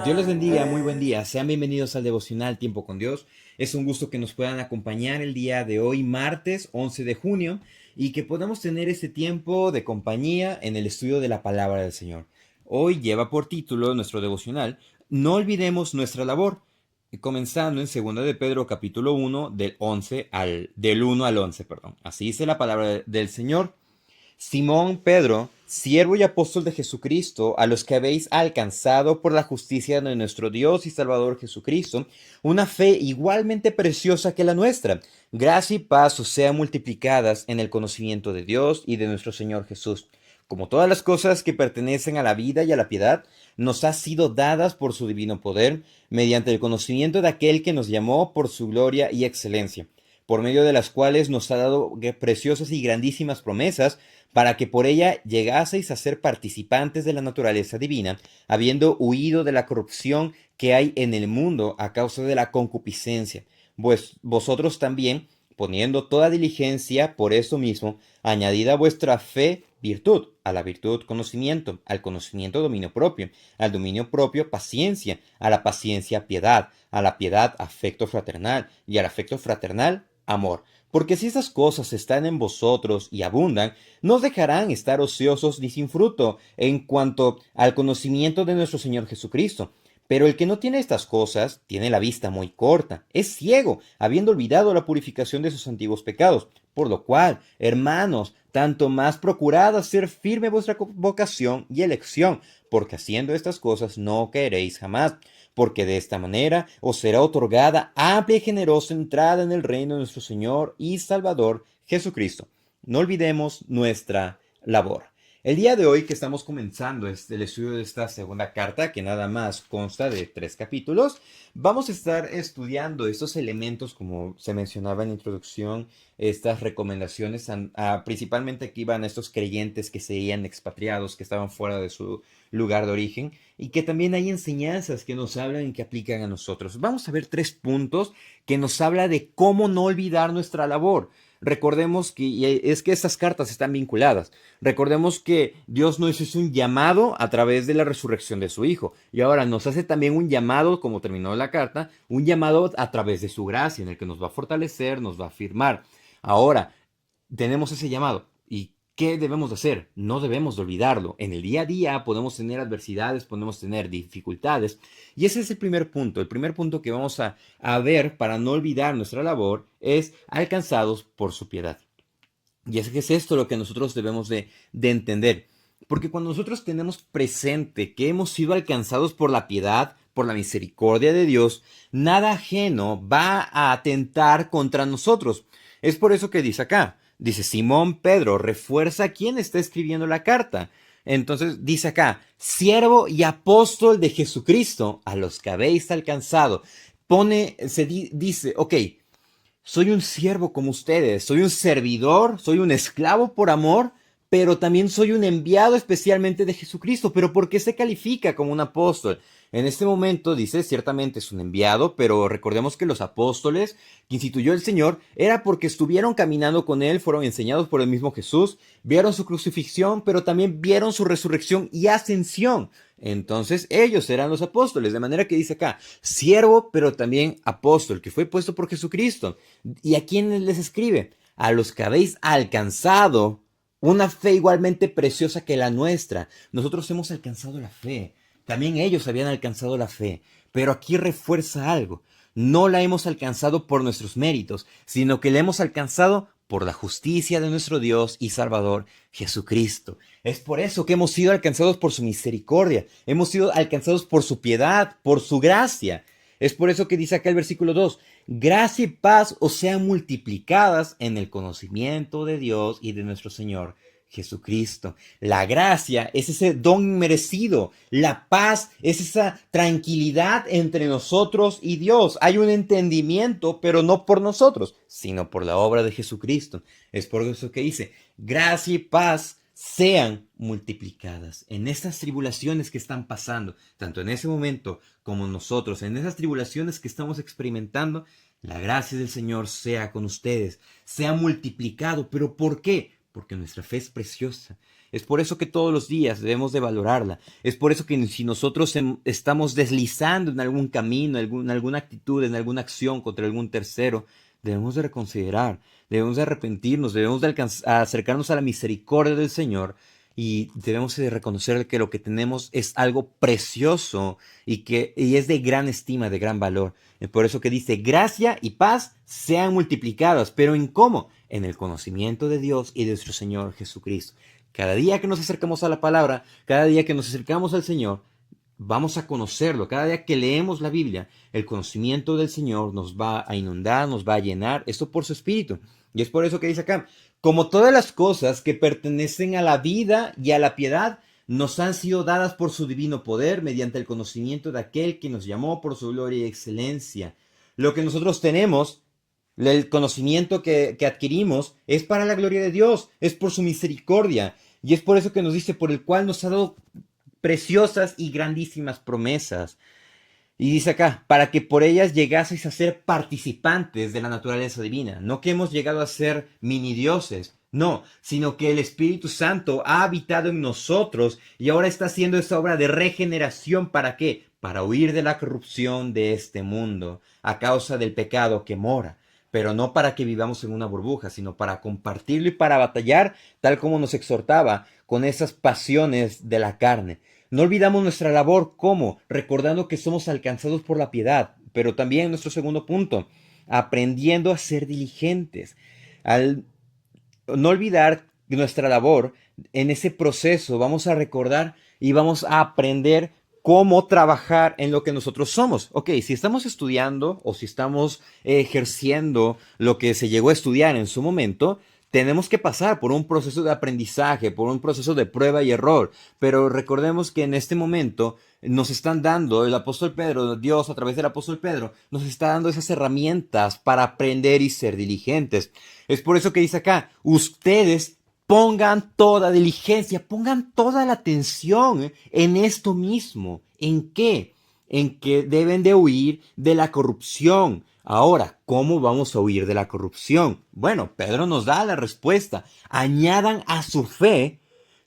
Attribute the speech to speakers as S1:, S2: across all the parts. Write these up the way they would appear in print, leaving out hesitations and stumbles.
S1: Dios les bendiga, muy buen día. Sean bienvenidos al devocional Tiempo con Dios. Es un gusto que nos puedan acompañar el día de hoy, martes 11 de junio, y que podamos tener este tiempo de compañía en el estudio de la palabra del Señor. Hoy lleva por título nuestro devocional No olvidemos nuestra labor, comenzando en 2 de Pedro capítulo 1 del 1 al 11, perdón. Así dice la palabra del Señor. Simón Pedro, siervo y apóstol de Jesucristo, a los que habéis alcanzado por la justicia de nuestro Dios y Salvador Jesucristo, una fe igualmente preciosa que la nuestra. Gracia y paz os sean multiplicadas en el conocimiento de Dios y de nuestro Señor Jesús. Como todas las cosas que pertenecen a la vida y a la piedad, nos ha sido dadas por su divino poder, mediante el conocimiento de aquel que nos llamó por su gloria y excelencia, por medio de las cuales nos ha dado preciosas y grandísimas promesas, para que por ella llegaseis a ser participantes de la naturaleza divina, habiendo huido de la corrupción que hay en el mundo a causa de la concupiscencia. Pues vosotros también, poniendo toda diligencia por eso mismo, añadid a vuestra fe virtud, a la virtud conocimiento, al conocimiento dominio propio, al dominio propio paciencia, a la paciencia piedad, a la piedad afecto fraternal y al afecto fraternal amor. Porque si esas cosas están en vosotros y abundan, no os dejarán estar ociosos ni sin fruto en cuanto al conocimiento de nuestro Señor Jesucristo. Pero el que no tiene estas cosas tiene la vista muy corta, es ciego, habiendo olvidado la purificación de sus antiguos pecados. Por lo cual, hermanos, tanto más procurad hacer firme vuestra vocación y elección, porque haciendo estas cosas no caeréis jamás, porque de esta manera os será otorgada amplia y generosa entrada en el reino de nuestro Señor y Salvador Jesucristo. No olvidemos nuestra labor. El día de hoy que estamos comenzando el estudio de esta segunda carta, que nada más consta de 3 capítulos, vamos a estar estudiando estos elementos, como se mencionaba en la introducción, estas recomendaciones, principalmente que iban a estos creyentes que seguían expatriados, que estaban fuera de su lugar de origen, y que también hay enseñanzas que nos hablan y que aplican a nosotros. Vamos a ver 3 puntos que nos habla de cómo no olvidar nuestra labor. Recordemos que, y es que estas cartas están vinculadas. Recordemos que Dios nos hizo un llamado a través de la resurrección de su Hijo. Y ahora nos hace también un llamado, como terminó la carta, un llamado a través de su gracia, en el que nos va a fortalecer, nos va a afirmar. Ahora, tenemos ese llamado. ¿Y qué debemos de hacer? No debemos de olvidarlo. En el día a día podemos tener adversidades, podemos tener dificultades. Y ese es el primer punto. El primer punto que vamos a ver para no olvidar nuestra labor es alcanzados por su piedad. Y es que es esto lo que nosotros debemos de entender. Porque cuando nosotros tenemos presente que hemos sido alcanzados por la piedad, por la misericordia de Dios, nada ajeno va a atentar contra nosotros. Es por eso que dice acá, dice Simón Pedro, refuerza a quien está escribiendo la carta. Entonces dice acá, siervo y apóstol de Jesucristo, a los que habéis alcanzado. Dice, ok, soy un siervo como ustedes, soy un servidor, soy un esclavo por amor, pero también soy un enviado especialmente de Jesucristo. ¿Pero por qué se califica como un apóstol? En este momento dice, ciertamente es un enviado, pero recordemos que los apóstoles que instituyó el Señor era porque estuvieron caminando con Él, fueron enseñados por el mismo Jesús, vieron su crucifixión, pero también vieron su resurrección y ascensión. Entonces ellos eran los apóstoles, de manera que dice acá, siervo, pero también apóstol, que fue puesto por Jesucristo. ¿Y a quién les escribe? A los que habéis alcanzado una fe igualmente preciosa que la nuestra. Nosotros hemos alcanzado la fe. También ellos habían alcanzado la fe. Pero aquí refuerza algo. No la hemos alcanzado por nuestros méritos, sino que la hemos alcanzado por la justicia de nuestro Dios y Salvador Jesucristo. Es por eso que hemos sido alcanzados por su misericordia, hemos sido alcanzados por su piedad, por su gracia. Es por eso que dice acá el versículo 2, gracia y paz os sean multiplicadas en el conocimiento de Dios y de nuestro Señor Jesucristo. La gracia es ese don merecido. La paz es esa tranquilidad entre nosotros y Dios. Hay un entendimiento, pero no por nosotros, sino por la obra de Jesucristo. Es por eso que dice, gracia y paz sean multiplicadas en estas tribulaciones que están pasando, tanto en ese momento como nosotros, en esas tribulaciones que estamos experimentando. La gracia del Señor sea con ustedes, sea multiplicado. ¿Pero por qué? Porque nuestra fe es preciosa Es por eso que todos los días debemos de valorarla. Es por eso que si nosotros estamos deslizando en algún camino, en alguna actitud, en alguna acción contra algún tercero, debemos de reconsiderar, debemos de arrepentirnos, debemos de acercarnos a la misericordia del Señor y debemos de reconocer que lo que tenemos es algo precioso y es de gran estima, de gran valor. Es por eso que dice, gracia y paz sean multiplicadas. ¿Pero en cómo? En el conocimiento de Dios y de nuestro Señor Jesucristo. Cada día que nos acercamos a la palabra, cada día que nos acercamos al Señor, vamos a conocerlo. Cada día que leemos la Biblia, el conocimiento del Señor nos va a inundar, nos va a llenar, esto por su Espíritu. Y es por eso que dice acá, como todas las cosas que pertenecen a la vida y a la piedad, nos han sido dadas por su divino poder mediante el conocimiento de aquel que nos llamó por su gloria y excelencia. Lo que nosotros tenemos, el conocimiento que adquirimos, es para la gloria de Dios, es por su misericordia. Y es por eso que nos dice, por el cual nos ha dado preciosas y grandísimas promesas. Y dice acá, para que por ellas llegaseis a ser participantes de la naturaleza divina. No que hemos llegado a ser mini dioses, no, sino que el Espíritu Santo ha habitado en nosotros y ahora está haciendo esa obra de regeneración. ¿Para qué? Para huir de la corrupción de este mundo, a causa del pecado que mora. Pero no para que vivamos en una burbuja, sino para compartirlo y para batallar, tal como nos exhortaba, con esas pasiones de la carne. No olvidamos nuestra labor, ¿cómo? Recordando que somos alcanzados por la piedad, pero también nuestro segundo punto, aprendiendo a ser diligentes. Al no olvidar nuestra labor, en ese proceso vamos a recordar y vamos a aprender cómo trabajar en lo que nosotros somos. Ok, si estamos estudiando o si estamos ejerciendo lo que se llegó a estudiar en su momento, tenemos que pasar por un proceso de aprendizaje, por un proceso de prueba y error. Pero recordemos que en este momento nos están dando, el apóstol Pedro, Dios a través del apóstol Pedro, nos está dando esas herramientas para aprender y ser diligentes. Es por eso que dice acá, ustedes pongan toda diligencia, pongan toda la atención en esto mismo. ¿En qué? En que deben de huir de la corrupción. Ahora, ¿cómo vamos a huir de la corrupción? Bueno, Pedro nos da la respuesta. Añadan a su fe,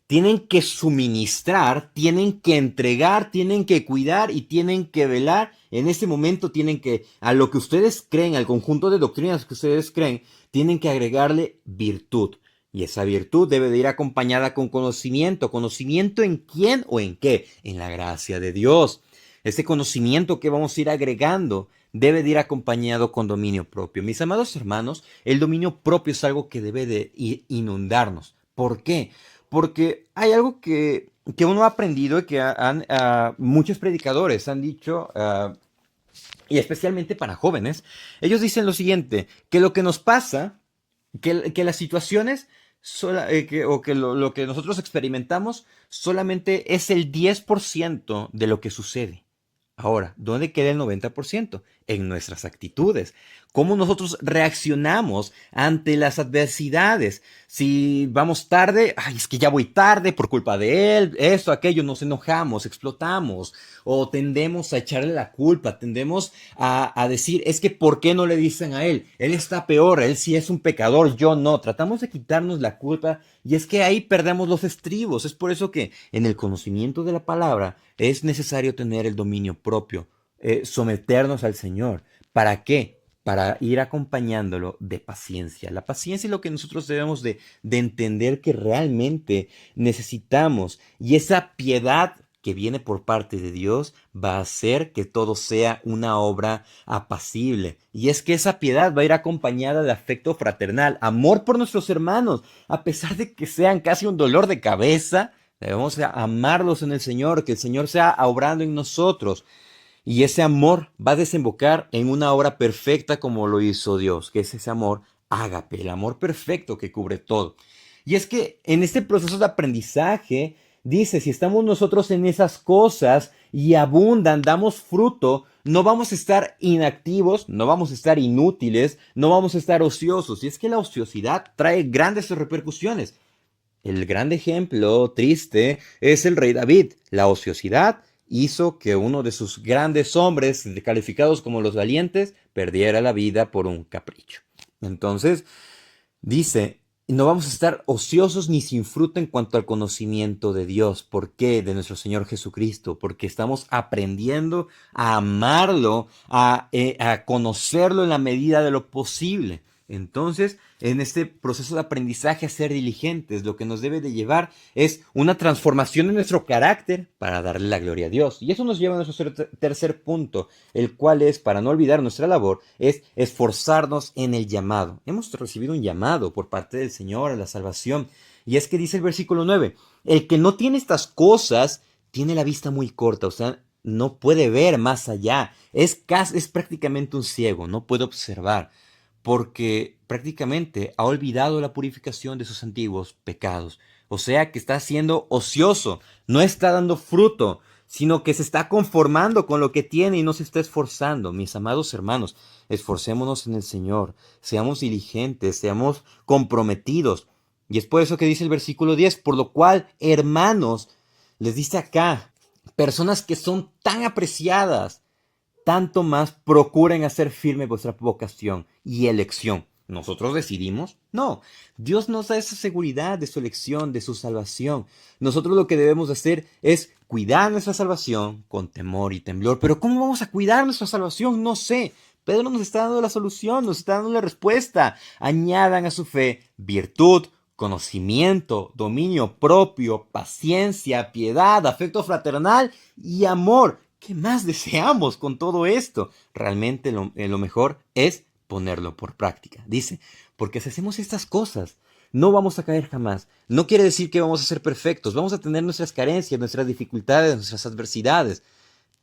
S1: tienen que suministrar, tienen que entregar, tienen que cuidar y tienen que velar. En ese momento tienen que, a lo que ustedes creen, al conjunto de doctrinas que ustedes creen, tienen que agregarle virtud. Y esa virtud debe de ir acompañada con conocimiento. ¿Conocimiento en quién o en qué? En la gracia de Dios. Ese conocimiento que vamos a ir agregando debe de ir acompañado con dominio propio. Mis amados hermanos, el dominio propio es algo que debe de inundarnos. ¿Por qué? Porque hay algo que uno ha aprendido y que muchos predicadores han dicho, y especialmente para jóvenes, ellos dicen lo siguiente, que lo que nos pasa, que las situaciones lo que nosotros experimentamos solamente es el 10% de lo que sucede. Ahora, ¿dónde queda el 90%? En nuestras actitudes. ¿Cómo nosotros reaccionamos ante las adversidades? Si vamos tarde, ay, es que ya voy tarde por culpa de él, esto, aquello, nos enojamos, explotamos, o tendemos a echarle la culpa, tendemos a decir, es que ¿por qué no le dicen a él? Él está peor, él sí es un pecador, yo no. Tratamos de quitarnos la culpa y es que ahí perdemos los estribos. Es por eso que en el conocimiento de la palabra es necesario tener el dominio propio, someternos al Señor. ¿Para qué? Para ir acompañándolo de paciencia. La paciencia es lo que nosotros debemos de entender que realmente necesitamos. Y esa piedad que viene por parte de Dios va a hacer que todo sea una obra apacible. Y es que esa piedad va a ir acompañada de afecto fraternal, amor por nuestros hermanos, a pesar de que sean casi un dolor de cabeza. Debemos amarlos en el Señor, que el Señor sea obrando en nosotros. Y ese amor va a desembocar en una obra perfecta como lo hizo Dios, que es ese amor ágape, el amor perfecto que cubre todo. Y es que en este proceso de aprendizaje, dice, si estamos nosotros en esas cosas y abundan, damos fruto, no vamos a estar inactivos, no vamos a estar inútiles, no vamos a estar ociosos. Y es que la ociosidad trae grandes repercusiones. El gran ejemplo triste es el rey David. La ociosidad hizo que uno de sus grandes hombres, calificados como los valientes, perdiera la vida por un capricho. Entonces, dice, no vamos a estar ociosos ni sin fruto en cuanto al conocimiento de Dios. ¿Por qué? De nuestro Señor Jesucristo. Porque estamos aprendiendo a amarlo, a conocerlo en la medida de lo posible. Entonces, en este proceso de aprendizaje a ser diligentes, lo que nos debe de llevar es una transformación de nuestro carácter para darle la gloria a Dios. Y eso nos lleva a nuestro tercer punto, el cual es, para no olvidar nuestra labor, es esforzarnos en el llamado. Hemos recibido un llamado por parte del Señor a la salvación. Y es que dice el versículo 9, el que no tiene estas cosas tiene la vista muy corta, o sea, no puede ver más allá. Es prácticamente un ciego, no puede observar porque prácticamente ha olvidado la purificación de sus antiguos pecados. O sea que está siendo ocioso, no está dando fruto, sino que se está conformando con lo que tiene y no se está esforzando. Mis amados hermanos, esforcémonos en el Señor, seamos diligentes, seamos comprometidos. Y es por eso que dice el versículo 10, por lo cual, hermanos, les dice acá, personas que son tan apreciadas, tanto más procuren hacer firme vuestra vocación y elección. ¿Nosotros decidimos? No. Dios nos da esa seguridad de su elección, de su salvación. Nosotros lo que debemos hacer es cuidar nuestra salvación con temor y temblor. Pero ¿cómo vamos a cuidar nuestra salvación? No sé. Pedro nos está dando la solución, nos está dando la respuesta. Añadan a su fe virtud, conocimiento, dominio propio, paciencia, piedad, afecto fraternal y amor. ¿Qué más deseamos con todo esto? Realmente lo mejor es ponerlo por práctica. Dice, porque si hacemos estas cosas, no vamos a caer jamás. No quiere decir que vamos a ser perfectos. Vamos a tener nuestras carencias, nuestras dificultades, nuestras adversidades.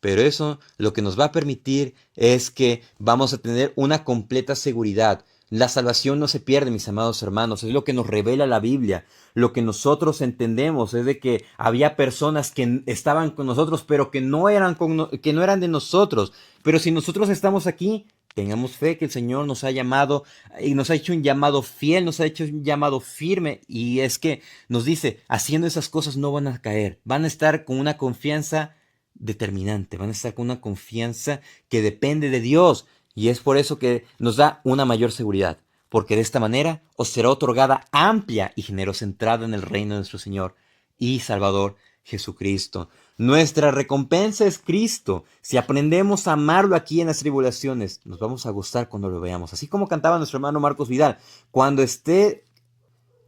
S1: Pero eso lo que nos va a permitir es que vamos a tener una completa seguridad. La salvación no se pierde, mis amados hermanos, es lo que nos revela la Biblia. Lo que nosotros entendemos es de que había personas que estaban con nosotros, pero que no eran de nosotros. Pero si nosotros estamos aquí, tengamos fe que el Señor nos ha llamado y nos ha hecho un llamado fiel, nos ha hecho un llamado firme. Y es que nos dice, haciendo esas cosas no van a caer, van a estar con una confianza determinante, van a estar con una confianza que depende de Dios y es por eso que nos da una mayor seguridad, porque de esta manera os será otorgada amplia y generosa entrada en el reino de nuestro Señor y Salvador Jesucristo. Nuestra recompensa es Cristo. Si aprendemos a amarlo aquí en las tribulaciones, nos vamos a gustar cuando lo veamos. Así como cantaba nuestro hermano Marcos Vidal, cuando esté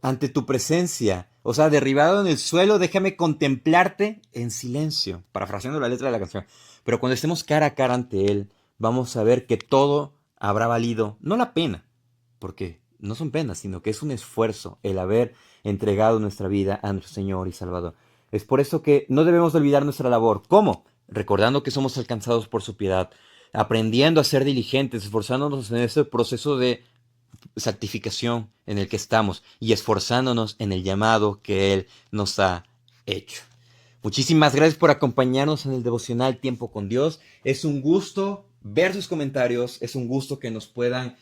S1: ante tu presencia, o sea, derribado en el suelo, déjame contemplarte en silencio, parafraseando la letra de la canción. Pero cuando estemos cara a cara ante Él, vamos a ver que todo habrá valido, no la pena, porque no son penas, sino que es un esfuerzo el haber entregado nuestra vida a nuestro Señor y Salvador. Es por eso que no debemos olvidar nuestra labor. ¿Cómo? Recordando que somos alcanzados por su piedad, aprendiendo a ser diligentes, esforzándonos en ese proceso de santificación en el que estamos y esforzándonos en el llamado que Él nos ha hecho. Muchísimas gracias por acompañarnos en el devocional Tiempo con Dios. Es un gusto ver sus comentarios, es un gusto que nos puedan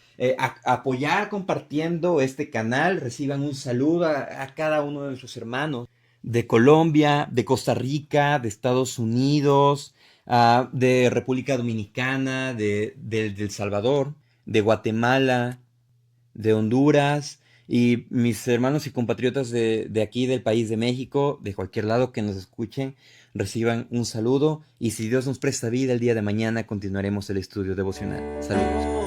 S1: apoyar compartiendo este canal. Reciban un saludo a cada uno de nuestros hermanos de Colombia, de Costa Rica, de Estados Unidos, de República Dominicana, de El Salvador, de Guatemala, de Honduras y mis hermanos y compatriotas de aquí del país de México, de cualquier lado que nos escuchen, reciban un saludo y si Dios nos presta vida el día de mañana continuaremos el estudio devocional. Saludos.